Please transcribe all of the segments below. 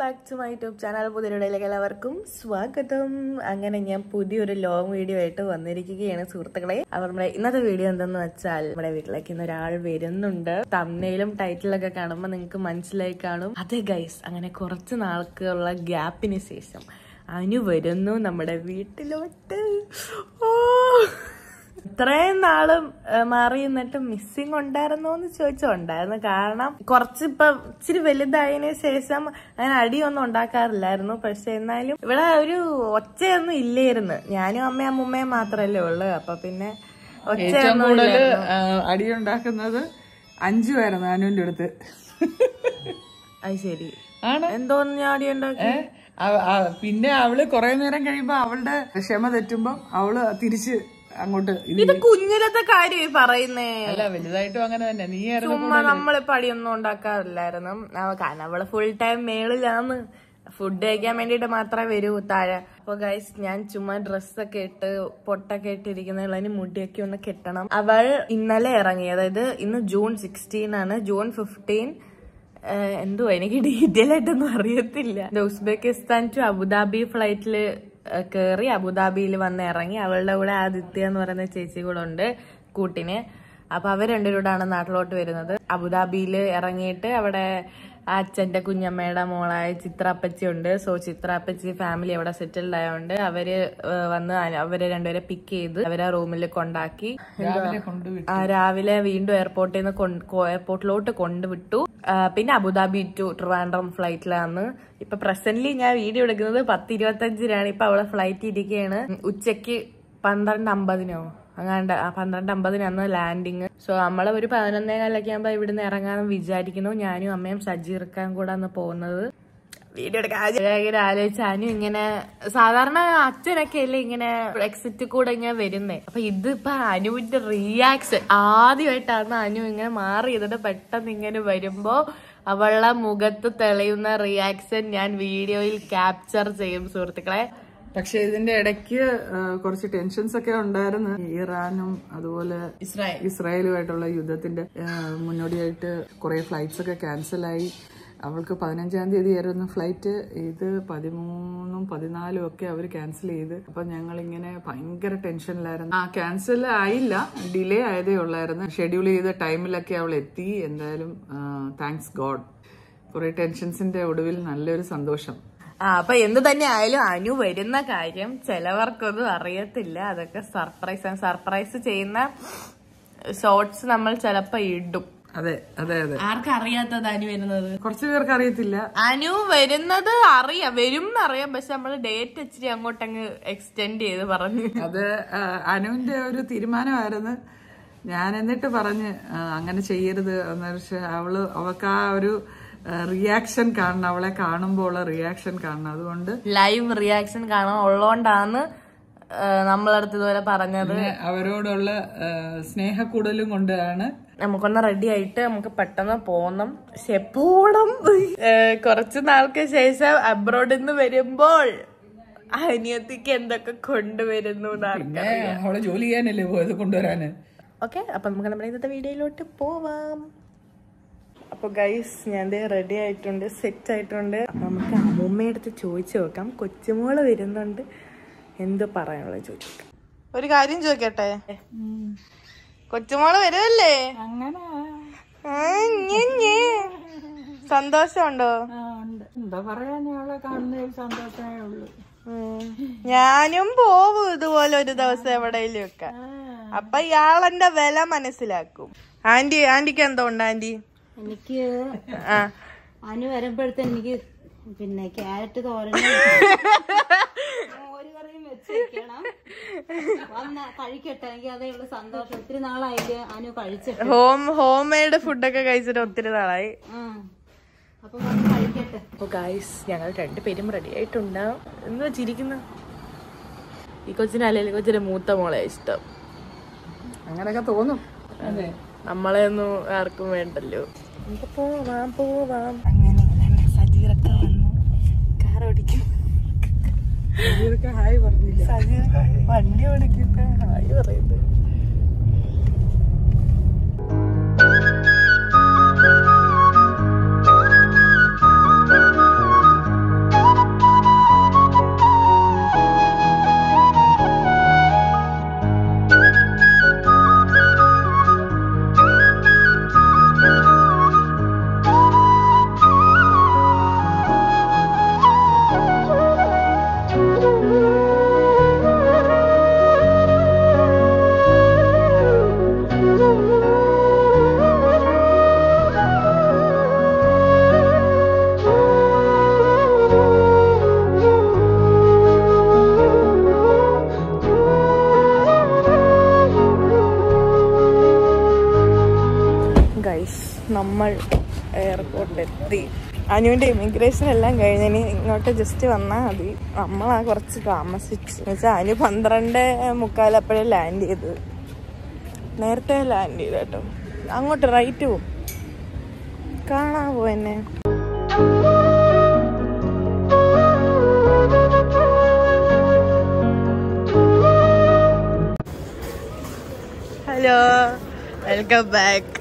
Back to my YouTube channel. പുതിയൊരുടയിലേക്ക് എല്ലാവർക്കും സ്വാഗതം. അങ്ങനെ ഞാൻ പുതിയൊരു ലോങ് വീഡിയോ ആയിട്ട് വന്നിരിക്കുകയാണ് സുഹൃത്തുക്കളെ. അപ്പോൾ നമ്മുടെ ഇന്നത്തെ വീഡിയോ എന്തെന്ന് വെച്ചാൽ, നമ്മുടെ വീട്ടിലേക്ക് ഇന്ന് ഒരാൾ വരുന്നുണ്ട്. തംബ്നെയിലും ടൈറ്റിലൊക്കെ കാണുമ്പോൾ നിങ്ങൾക്ക് മനസ്സിലായി കാണും. അതെ ഗൈസ്, അങ്ങനെ കുറച്ച് നാൾക്കുള്ള ഗ്യാപ്പിന് ശേഷം അനു വരുന്നു നമ്മുടെ വീട്ടിലോട്ട്. ഓ, ഇത്രയും നാളും മാറി നിന്നിട്ട് മിസ്സിങ് ഉണ്ടായിരുന്നോ എന്ന് ചോദിച്ചുണ്ടായിരുന്നു. കാരണം കുറച്ചിപ്പം ഇച്ചിരി വലുതായതിനു ശേഷം അങ്ങനെ അടിയൊന്നും ഉണ്ടാക്കാറില്ലായിരുന്നു. പക്ഷെ എന്നാലും ഇവിടെ ഒരു ഒച്ചയൊന്നും ഇല്ലായിരുന്നു. ഞാനും അമ്മയും അമ്മൂമ്മയും മാത്രല്ലേ ഉള്ളു. അപ്പൊ പിന്നെ ഒച്ചയൊന്നും അടിയുണ്ടാക്കുന്നത് 5 പേരാണ് അനുവിന്റെ അടുത്ത്. അത് ശരി ആണ്. എന്തോന്ന് ഞാൻ അടി ഉണ്ടാക്കി? പിന്നെ അവള് കൊറേ നേരം കഴിയുമ്പോ അവളുടെ ക്ഷമ തെറ്റുമ്പോ അവള് തിരിച്ച് അങ്ങോട്ട്. ഇത് കുഞ്ഞിലത്തെ കാര്യം പറയുന്നേ. അല്ല, വലുതായിട്ടും അങ്ങനെ തന്നെ. നീ ചുമ്മാ നമ്മളിപ്പോ അടിയൊന്നും ഉണ്ടാക്കാറില്ലായിരുന്നു. കാരണം അവള് ഫുൾ ടൈം മേളിലാന്ന് ഫുഡ് കഴിക്കാൻ വേണ്ടിട്ട് മാത്രമേ വരൂ താഴെ. അപ്പൊ ഗൈസ്, ഞാൻ ചുമ്മാ ഡ്രസ്സൊക്കെ ഇട്ട് പൊട്ടൊക്കെ ഇട്ടിരിക്കുന്നതിന് മുടിയൊക്കെ ഒന്ന് കെട്ടണം. അവൾ ഇന്നലെ ഇറങ്ങി, അതായത് ഇന്ന് ജൂൺ 16 ആണ്. ജൂൺ 15 എന്തുവാ എനിക്ക് ഡീറ്റെയിൽ ആയിട്ടൊന്നും അറിയത്തില്ല. ഉസ്ബെക്കിസ്ഥാൻ ടു അബുദാബി ഫ്ലൈറ്റില് കേറി അബുദാബിയിൽ വന്ന് ഇറങ്ങി. അവളുടെ കൂടെ ആദിത്യ എന്ന് പറയുന്ന ചേച്ചി കൂടെ ഉണ്ട് കൂട്ടിന്. അപ്പൊ അവർ രണ്ടുപേരോടാണ് നാട്ടിലോട്ട് വരുന്നത്. അബുദാബിയിൽ ഇറങ്ങിയിട്ട് അവിടെ അച്ഛന്റെ കുഞ്ഞമ്മയുടെ മോളായ ചിത്രാപ്പച്ചി ഉണ്ട്. സോ ചിത്രാപ്പച്ചി ഫാമിലി അവിടെ സെറ്റിൽഡ് ആയതുകൊണ്ട് അവര് വന്ന് അവരെ രണ്ടുപേരെ പിക്ക് ചെയ്ത് അവരെ റൂമിൽ കൊണ്ടാക്കി. രാവിലെ വീണ്ടും എയർപോർട്ടിലോട്ട് കൊണ്ടുവിട്ടു. പിന്നെ അബുദാബി ടു ട്രിവാൻഡ്രം ഫ്ലൈറ്റിലാണ്. ഇപ്പൊ പ്രസന്റ്ലി ഞാൻ വീഡിയോ എടുക്കുന്നത് 10:25 ഇപ്പൊ അവിടെ ഫ്ലൈറ്റ് ഇരിക്കുകയാണ്. ഉച്ചക്ക് 12:50 അങ്ങാണ്ട് 12:50 ലാൻഡിങ്. സോ നമ്മളെ ഒരു 11:15 ആകുമ്പോ ഇവിടുന്ന് ഇറങ്ങാമെന്ന് വിചാരിക്കുന്നു. ഞാനും അമ്മയും സജീർക്കാൻ കൂടെ പോകുന്നത്. വീഡിയോ എടുക്കാൻ ആലോചിച്ചാനും ഇങ്ങനെ സാധാരണ അച്ഛനൊക്കെ അല്ലേ ഇങ്ങനെ എക്സിറ്റ് കൂടെ ഇങ്ങനെ വരുന്നേ. അപ്പൊ ഇതിപ്പോ അനുവിന്റെ റിയാക്ഷൻ ആദ്യമായിട്ടാണ്. അനു ഇങ്ങനെ മാറി ചെയ്തിട്ട് പെട്ടെന്ന് ഇങ്ങനെ വരുമ്പോ അവളുടെ മുഖത്ത് തെളിയുന്ന റിയാക്ഷൻ ഞാൻ വീഡിയോയിൽ ക്യാപ്ചർ ചെയ്യും സുഹൃത്തുക്കളെ. പക്ഷെ ഇതിന്റെ ഇടയ്ക്ക് കുറച്ച് ടെൻഷൻസ് ഒക്കെ ഉണ്ടായിരുന്നു. ഇറാനും അതുപോലെ ഇസ്രായേലുമായിട്ടുള്ള യുദ്ധത്തിന്റെ മുന്നോടിയായിട്ട് കുറെ ഫ്ലൈറ്റ്സ് ഒക്കെ ക്യാൻസലായി. അവൾക്ക് 15-ാം തീയതി ആയിരുന്നു ഫ്ലൈറ്റ്. ഇത് 13-ഉം 14-ഉം ഒക്കെ അവർ ക്യാൻസൽ ചെയ്ത്. അപ്പൊ ഞങ്ങളിങ്ങനെ ഭയങ്കര ടെൻഷനിലായിരുന്നു. ക്യാൻസൽ ആയില്ല, ഡിലേ ആയതേ ഉള്ളായിരുന്നു. ഷെഡ്യൂൾ ചെയ്ത ടൈമിലൊക്കെ അവൾ എത്തി. എന്തായാലും താങ്ക്സ് ഗോഡ്. കുറെ ടെൻഷൻസിന്റെ ഒടുവിൽ നല്ലൊരു സന്തോഷം. അപ്പൊ എന്ത് തന്നെ ആയാലും അനു വരുന്ന കാര്യം ചിലവർക്കൊന്നും അറിയത്തില്ല. അതൊക്കെ സർപ്രൈസ്. സർപ്രൈസ് ചെയ്യുന്ന ഷോർട്സ് നമ്മൾ ചിലപ്പോ ഇടും. അതെ അതെ അതെ. ആർക്കറിയാത്തത് അനു വരുന്നത്? കുറച്ചു പേർക്ക് അറിയത്തില്ല. അനു വരുന്നത് വരും എന്നറിയാം. പക്ഷെ നമ്മള് ഡേറ്റ് ഇച്ചിരി അങ്ങോട്ടങ്ങ് എക്സ്റ്റെൻഡ് ചെയ്ത് പറഞ്ഞു. അത് അനുവിന്റെ ഒരു തീരുമാനമായിരുന്നു. ഞാൻ എന്നിട്ട് പറഞ്ഞ് അങ്ങനെ ചെയ്യരുത് എന്ന്. പക്ഷെ അവൾക്ക് ആ ഒരു റിയാക്ഷൻ കാണണം. അവളെ കാണുമ്പോൾ ഉള്ള റിയാക്ഷൻ കാണണം. അതുകൊണ്ട് ലൈവ് റിയാക്ഷൻ കാണാൻ ഉള്ളോണ്ടാണ് നമ്മളടുത്ത് ഇതുവരെ പറഞ്ഞത്. അവരോടുള്ള സ്നേഹക്കൂടലും കൊണ്ടാണ്. നമുക്കൊന്ന് റെഡി ആയിട്ട് നമുക്ക് പെട്ടെന്ന് പോണം. പക്ഷെ പോണം കുറച്ചു നാൾക്ക് ശേഷം അബ്രോഡിൽ നിന്ന് വരുമ്പോൾ അനിയത്തിക്ക് എന്തൊക്കെ കൊണ്ടുവരുന്നു. അവളെ ജോലി ചെയ്യാനല്ലേ പോയത്, കൊണ്ടുവരാന്. ഓക്കെ, അപ്പൊ നമുക്ക് നമ്മുടെ ഇന്നത്തെ വീഡിയോയിലോട്ട് പോവാം. അപ്പൊ ഗൈസ്, ഞാൻ റെഡി ആയിട്ടുണ്ട്, സെറ്റ് ആയിട്ടുണ്ട്. അപ്പൊ നമുക്ക് അമ്മൂമ്മയുടെ അടുത്ത് ചോദിച്ചു നോക്കാം. കൊച്ചുമോള് വരുന്നുണ്ട്, എന്ത് പറയാനുള്ളത് ചോദിച്ചു നോക്കാം. ഒരു കാര്യം ചോദിക്കട്ടെ, കൊച്ചുമോള് വരുമല്ലേ? സന്തോഷമുണ്ടോ? എന്താ പറയാ, ഞങ്ങളെ കാണുന്ന സന്തോഷമേ ഉള്ളൂ. ഞാനും പോവും ഇതുപോലെ ഒരു ദിവസം എവിടെയെങ്കിലും ഒക്കെ. അപ്പൊ ഇയാളെന്റെ വില മനസ്സിലാക്കും. ആന്റിക്ക് എന്തോ ഉണ്ട് ആന്റി? എനിക്ക് അനു വരുമ്പോഴത്തെ എനിക്ക് പിന്നെ ക്യാരറ്റ് തോരൻ ഒരു കറിയും വെച്ച് വെക്കണം. കഴിക്കട്ടെ, എനിക്ക് അതേ ഉള്ളു സന്തോഷം. ഒത്തിരി നാളായില്ലേ അനു കഴിച്ചിട്ട്. ഹോം മെയ്ഡ് ഫുഡൊക്കെ കഴിച്ചിട്ട് ഒത്തിരി നാളായി. അപ്പൊ കഴിക്കട്ടെ. അപ്പൊ ഗൈസ്, ഞങ്ങൾ രണ്ടുപേരും റെഡി ആയിട്ടുണ്ടാവും. എന്ന് വെച്ചിരിക്കുന്നു. ഈ കൊച്ചിനെ അല്ലെങ്കിൽ കൊച്ചിന്റെ മൂത്ത മോളെ ഇഷ്ടം. അങ്ങനെയൊക്കെ തോന്നും. നമ്മളെ ഒന്നും ആർക്കും വേണ്ടല്ലോ. പോവാം. അങ്ങനെ സജീറൊക്കെ വന്നു. കാർ ഓടിക്കും. ഹായ് പറഞ്ഞില്ല. സജീർ വണ്ടി ഓടിക്കിട്ട് ഹായ് പറയുന്നത്. എത്തി. അനുവിന്റെ ഇമിഗ്രേഷൻ എല്ലാം കഴിഞ്ഞിനി ഇങ്ങോട്ട് ജസ്റ്റ് വന്നാൽ മതി. നമ്മളാ കുറച്ച് താമസിച്ചു എന്നുവെച്ചാൽ അനു 12:45 ലാൻഡ് ചെയ്ത്. നേരത്തെ ലാൻഡ് ചെയ്ത് കേട്ടോ. അങ്ങോട്ട് റൈറ്റ് പോവും. കാണാവോ എന്നെ? Hello, welcome back.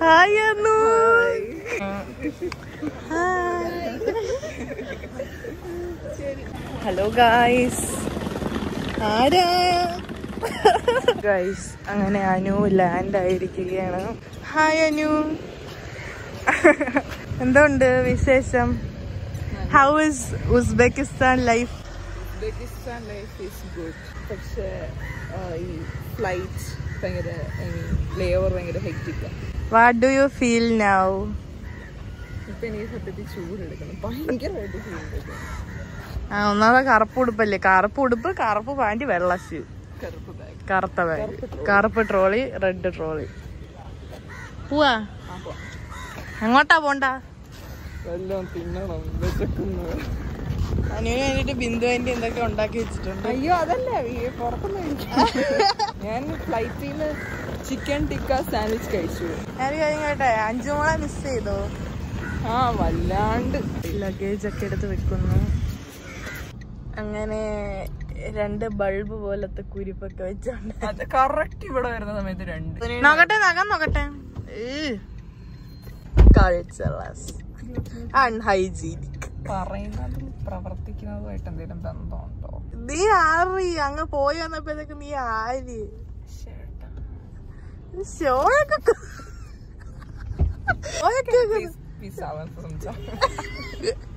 Hi Annu. Hello guys. ആരാ ഗായ്സ്? അങ്ങനെ അനു ലാൻഡ് ആയിരിക്കുകയാണ്. ഹായ് അനു. എന്തുണ്ട് വിശേഷം? How is Uzbekistan life? Uzbekistan life is good. പക്ഷേ ഈ ഫ്ലൈറ്റ് ഭയങ്കര ലേ ഓവർ ഭയങ്കര ഹെക്റ്റിക്കാണ്. What do you feel now? ഇപ്പൊ എനിക്ക് സത്യത്തിൽ ചൂടെടുക്കണം, ഭയങ്കരമായിട്ട് ചൂടെടുക്കണം. ഒന്നാമത് കറുപ്പ് ഉടുപ്പല്ലേ? കറുപ്പ് ഉടുപ്പ്, കറുപ്പ് പാൻറ്, വെള്ള ഷൂ, കറുത്ത ബാഗ്, കറുപ്പ് ട്രോളി, റെഡ് ട്രോളി. പോവാ? എങ്ങോട്ടാ പോണ്ട? വല്ലതും തിന്നണം, വിശക്കുന്നു. അനുവിന് വേണ്ടിട്ട് ബിന്ദു ആന്റി എന്തൊക്കെ ഉണ്ടാക്കി വെച്ചിട്ടുണ്ട്. അയ്യോ അതല്ല, പുറത്തുനിന്ന് ഞാൻ ഫ്ലൈറ്റിൽ നിന്ന് ചിക്കൻ ടിക്ക സാൻഡ്വിച്ച് കഴിച്ചു. ഞാൻ കഴിഞ്ഞോട്ടെ. 5 മോളെ മിസ് ചെയ്തോ? ആ വല്ലാണ്ട്. ലഗേജ് ഒക്കെ എടുത്ത് വെക്കുന്നു. അങ്ങനെ 2 ബൾബ് പോലത്തെ കുരിപ്പൊക്കെ വെച്ചോണ്ട് അത് കറക്റ്റ് ഇവിടെ വരുന്ന സമയത്ത് 2 നോക്കട്ടെ, നഖം നോക്കട്ടെ. കൾച്ചറസ് അൺഹൈജീനിക്. പറയുന്നതും പ്രവർത്തിക്കുന്നതുമായിട്ട് എന്തെങ്കിലും ബന്ധമുണ്ടോ? നീ ആറി അങ്ങ് പോയി വന്നപ്പോഴത്തേക്ക് നീ ആര് ഷോയൊക്കെ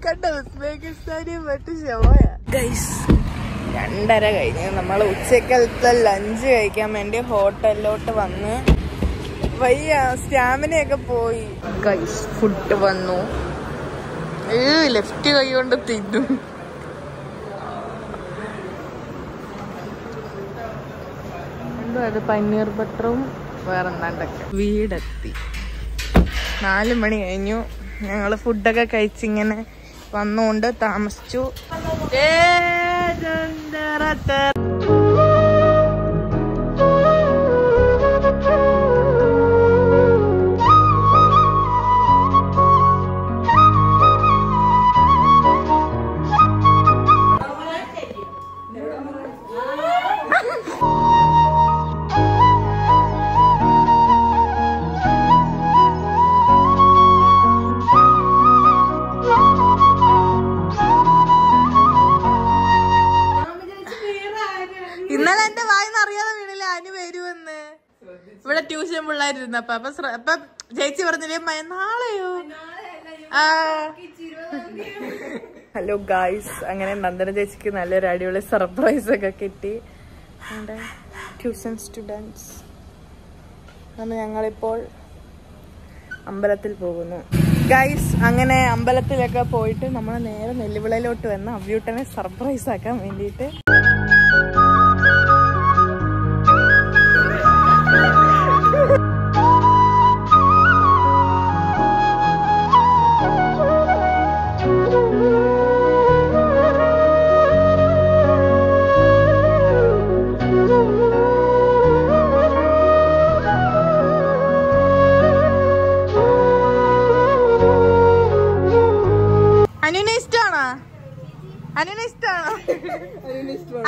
കണ്ടോ? ഉസ്ബെക്കിസ്ഥാനി പറ്റി ഷോയ. ഗൈസ് 2:30 കഴിഞ്ഞ് നമ്മൾ ഉച്ചക്കലത്തെ ലഞ്ച് കഴിക്കാൻ വേണ്ടി ഹോട്ടലിലോട്ട് വന്ന് വയ്യ, സ്റ്റാമിനയൊക്കെ പോയി. ഗൈസ് ഫുഡ് വന്നു. ലെഫ്റ്റ് കൈ കൊണ്ട് തിന്നു. എന്തോ അത് പനീർ ബട്ടറും വേറെന്താണ്ടൊക്കെ. വീടെത്തി. 4 മണി കഴിഞ്ഞു. ഞങ്ങള് ഫുഡൊക്കെ കഴിച്ചിങ്ങനെ വന്നുകൊണ്ട് താമസിച്ചു. ഇന്നലെ എന്റെ വായിന്ന് അറിയാതെ വീണില്ല അനു വരുമെന്ന്. ഇവിടെ ട്യൂഷൻ പിള്ളേരിരുന്നപ്പ അപ്പൊ ചേച്ചി പറഞ്ഞില്ലേ നാളെയോ? ഹലോ ഗായ്സ്, അങ്ങനെ നന്ദന ചേച്ചിക്ക് നല്ലൊരു അടിപൊളി സർപ്രൈസ് ഒക്കെ കിട്ടി. ട്യൂഷൻ സ്റ്റുഡൻസ് അന്ന് ഞങ്ങളിപ്പോൾ അമ്പലത്തിൽ പോകുന്നു. ഗൈസ് അങ്ങനെ അമ്പലത്തിലൊക്കെ പോയിട്ട് നമ്മൾ നേരെ നെല്ലിവിളയിലോട്ട് വന്ന് അവ്യൂട്ടനെ സർപ്രൈസ് ആക്കാൻ വേണ്ടിയിട്ട്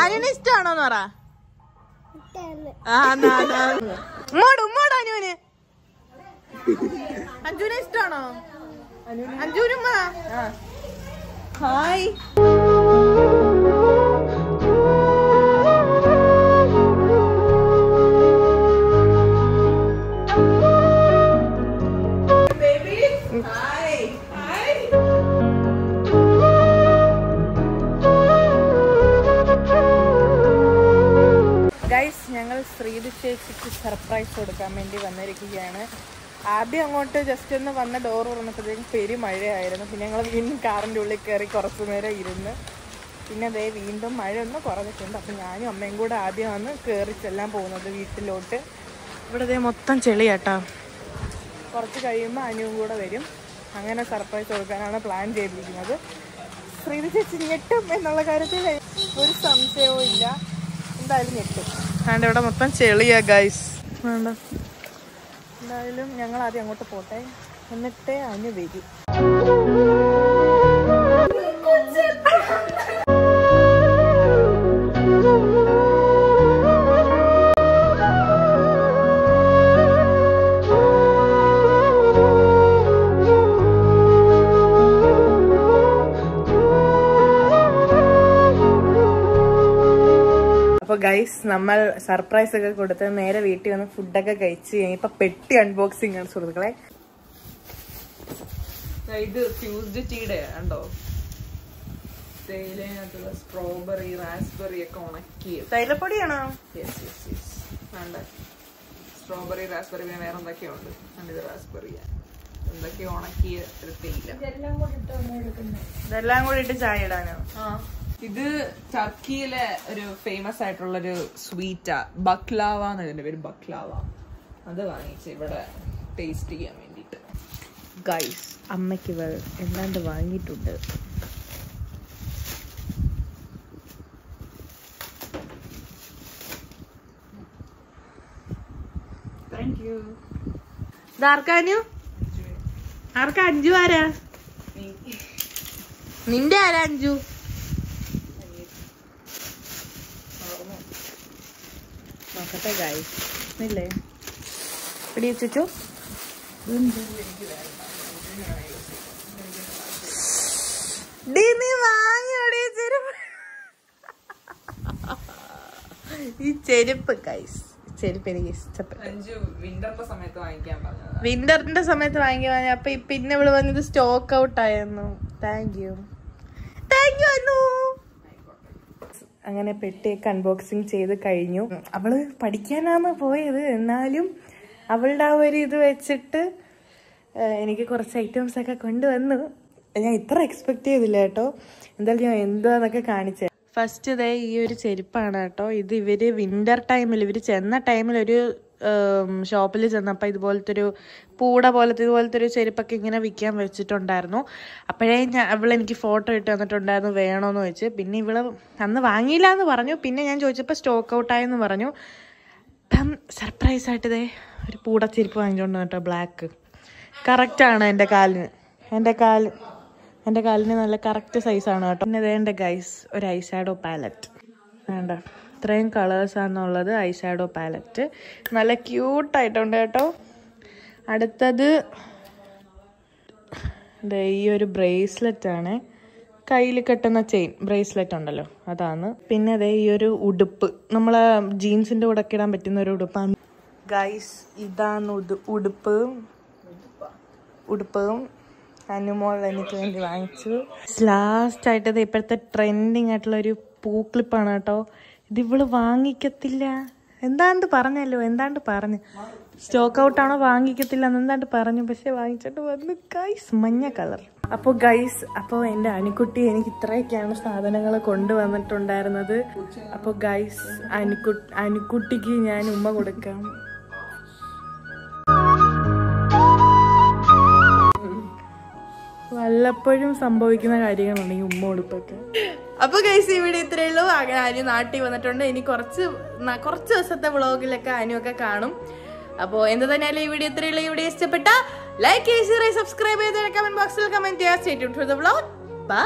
അനുവിന് പറ. അനുവിന് അഞ്ജുനെ ഇഷ്ടാണോ? അഞ്ജുനും ഹായ്. ഗൈസ് ഞങ്ങൾ ശ്രീതി ചേച്ചിക്ക് സർപ്രൈസ് കൊടുക്കാൻ വേണ്ടി വന്നിരിക്കുകയാണ്. ആദ്യം അങ്ങോട്ട് ജസ്റ്റ് ഒന്ന് വന്ന ഡോർ തുറന്നപ്പോഴത്തേക്കും പെരുമഴയായിരുന്നു. പിന്നെ ഞങ്ങൾ വീണ്ടും കാറിൻ്റെ ഉള്ളിൽ കയറി കുറച്ചു നേരം ഇരുന്ന് പിന്നെ അതേ വീണ്ടും മഴ ഒന്ന് കുറഞ്ഞിട്ടുണ്ട്. അപ്പം ഞാനും അമ്മയും കൂടെ ആദ്യമാണ് കയറി ചെല്ലാൻ പോകുന്നത് വീട്ടിലോട്ട്. ഇവിടെ ദേ മൊത്തം ചെളിയാട്ടാ. കുറച്ച് കഴിയുമ്പോൾ അനുവും കൂടെ വരും. അങ്ങനെ സർപ്രൈസ് കൊടുക്കാനാണ് പ്ലാൻ ചെയ്തിരിക്കുന്നത്. ശ്രീതി ചേച്ചി ഞെട്ടും എന്നുള്ള കാര്യത്തിൽ ഒരു സംശയവും ഇല്ല. എന്തായാലും ഞെട്ടും. അതുകൊണ്ട് ഇവിടെ മൊത്തം ചെളിയാ ഗൈസ്. വേണ്ട, എന്തായാലും ഞങ്ങൾ ആദ്യം അങ്ങോട്ട് പോട്ടെ, എന്നിട്ടേ അനു വരും. അപ്പോൾ ഗൈസ്, നമ്മൾ സർപ്രൈസ് ഒക്കെ കൊടുത്ത് നേരെ വീട്ടിൽ വന്ന് ഫുഡൊക്കെ കഴിച്ച് ഇനിയിപ്പോൾ പെട്ടി അൺബോക്സിംഗ് ആണ് സുഹൃത്തുക്കളെ. ഇത് ഫ്യൂസ്ഡ് ടീയുടെ ഉണ്ടോ, തേയിലതിനകത്തുള്ള സ്ട്രോബെറി റാസ്ബെറി ഒക്കെ ഉണക്കി. തൈലപ്പൊടിയാണോ? വേണ്ട, സ്ട്രോബെറി റാസ്ബെറി, പിന്നെ വേറെ എന്തൊക്കെയോ ഉണ്ട്. ഇത് റാസ്ബെറി എന്തൊക്കെയോ ഉണക്കിയ ഒരു തേയില. ഇതെല്ലാം കൂടി ഇട്ട് ചായ ഇടാനോ? ഇത് ടർക്കിയിലെ ഒരു ഫേമസ് ആയിട്ടുള്ളൊരു സ്വീറ്റാ, ബക്ലാവ എന്ന് ഇതിന്റെ പേര്, ബക്ലാവ. അത് വാങ്ങിച്ച് ഇവിടെ ടേസ്റ്റ് ചെയ്യാൻ വേണ്ടിട്ട്. ഗൈസ്, അമ്മയ്ക്ക് എന്താണ്ട് വാങ്ങിയിട്ടുണ്ട്. Thank you. ഇതാർക്കാനു? ആർക്കാ? അഞ്ചു ആരാ? നിന്റെ ആരാ അഞ്ചു? നോക്കട്ടെ ഗൈസ്, ഇല്ലേ പിടി വെച്ചു. ഈ ചെരുപ്പ് ഗൈസ്, ചെരുപ്പ് എനിക്ക് ഇഷ്ടപ്പെട്ടു. വിന്ററിന്റെ സമയത്ത് വാങ്ങിക്കാൻ അപ്പൊ പിന്നെ ഇവിടെ വന്നത് സ്റ്റോക്ക് ഔട്ട് ആയിരുന്നു. താങ്ക് യു അന്നു. അങ്ങനെ പെട്ടിയൊക്കെ അൺബോക്സിങ് ചെയ്ത് കഴിഞ്ഞു. അവള് പഠിക്കാനാണ് പോയത്, എന്നാലും അവളുടെ ആ ഒരു ഇത് വെച്ചിട്ട് എനിക്ക് കുറച്ച് ഐറ്റംസ് ഒക്കെ കൊണ്ടുവന്നു. ഞാൻ ഇത്ര എക്സ്പെക്ട് ചെയ്തില്ല കേട്ടോ. എന്തായാലും ഞാൻ എന്താന്നൊക്കെ കാണിച്ചത്. ഫസ്റ്റ് ഇതേ ഈ ഒരു ചെരുപ്പാണ് കേട്ടോ. ഇത് ഇവര് വിന്റർ ടൈമിൽ, ഇവര് ചെന്ന ടൈമിൽ ഒരു ഷോപ്പിൽ ചെന്നപ്പോൾ ഇതുപോലത്തെ ഒരു ഇതുപോലത്തെ ഒരു ചെരുപ്പൊക്കെ ഇങ്ങനെ വിൽക്കാൻ വെച്ചിട്ടുണ്ടായിരുന്നു. അപ്പോഴേ അവളെനിക്ക് ഫോട്ടോ ഇട്ട് തന്നിട്ടുണ്ടായിരുന്നു വേണോന്ന് വെച്ച്. പിന്നെ ഇവള് അന്ന് വാങ്ങിയില്ല എന്ന് പറഞ്ഞു. പിന്നെ ഞാൻ ചോദിച്ചപ്പോൾ സ്റ്റോക്ക് ഔട്ടായെന്ന് പറഞ്ഞു. അപ്പം സർപ്രൈസ് ആയിട്ട് ഇതേ ഒരു ചെരുപ്പ് വാങ്ങിച്ചോണ്ട് കേട്ടോ, ബ്ലാക്ക്. കറക്റ്റാണ് എൻ്റെ കാലിന് നല്ല കറക്റ്റ് സൈസാണ് കേട്ടോ. പിന്നെ ഇതേണ്ട ഗൈസ് ഒരു ഐഷാഡോ പാലറ്റ്. വേണ്ട, ഇത്രയും കളേഴ്സാണെന്നുള്ളത് ഐഷാഡോ പാലറ്റ്. നല്ല ക്യൂട്ടായിട്ടുണ്ട് കേട്ടോ. അടുത്തത് ഈ ഒരു ബ്രേസ്ലെറ്റ് ആണ്, കയ്യിൽ കെട്ടുന്ന ചെയിൻ ബ്രേസ്ലെറ്റ് ഉണ്ടല്ലോ, അതാണ്. പിന്നെ അതേ ഈ ഒരു ഉടുപ്പ്, നമ്മളെ ജീൻസിൻ്റെ കൂടെ ഒക്കെ ഇടാൻ പറ്റുന്ന ഒരു ഉടുപ്പാണ് ഗൈസ്. ഇതാണ് ഉടുപ്പും അനുമോൾ എനിക്ക് വേണ്ടി വാങ്ങിച്ചു. ലാസ്റ്റ് ആയിട്ട് ഇപ്പോഴത്തെ ട്രെൻഡിങ് ആയിട്ടുള്ള ഒരു പൂക്ലിപ്പാണ് കേട്ടോ. ഇതിവള് വാങ്ങിക്കത്തില്ല എന്താണ്ട് പറഞ്ഞു, സ്റ്റോക്ക് ഔട്ടാണോ വാങ്ങിക്കത്തില്ല എന്താണ്ട് പറഞ്ഞു. പക്ഷെ വാങ്ങിച്ചിട്ട് വന്നു ഗൈസ്, മഞ്ഞ കളർ. അപ്പോൾ എൻ്റെ അനുക്കുട്ടി എനിക്ക് ഇത്രയൊക്കെയാണ് സാധനങ്ങൾ കൊണ്ടുവന്നിട്ടുണ്ടായിരുന്നത്. അപ്പോൾ ഗൈസ്, അനുക്കുട്ടിക്ക് ഞാൻ ഉമ്മ കൊടുക്കാം. വല്ലപ്പോഴും സംഭവിക്കുന്ന കാര്യങ്ങളാണ് ഈ ഉമ്മ ഉടുപ്പൊക്കെ. അപ്പൊ ഗൈസ്, ഈ വീഡിയോ ഇത്രയേ ഉള്ളൂ. അങ്ങനെ അനു നാട്ടിൽ വന്നിട്ടുണ്ട്. ഇനി കുറച്ച് ദിവസത്തെ വ്ളോഗിലൊക്കെ അനുവൊക്കെ കാണും. അപ്പോൾ എന്ത് തന്നെയാലും ഈ വീഡിയോ ഇത്രയേ ഉള്ളൂ. ഈ വീഡിയോ ഇഷ്ടപ്പെട്ട ലൈക്ക്, ഷെയർ, സബ്സ്ക്രൈബ് ചെയ്ത് കമന്റ് ബോക്സിൽ കമന്റ് ചെയ്യാം. Stay tuned for the vlog. By.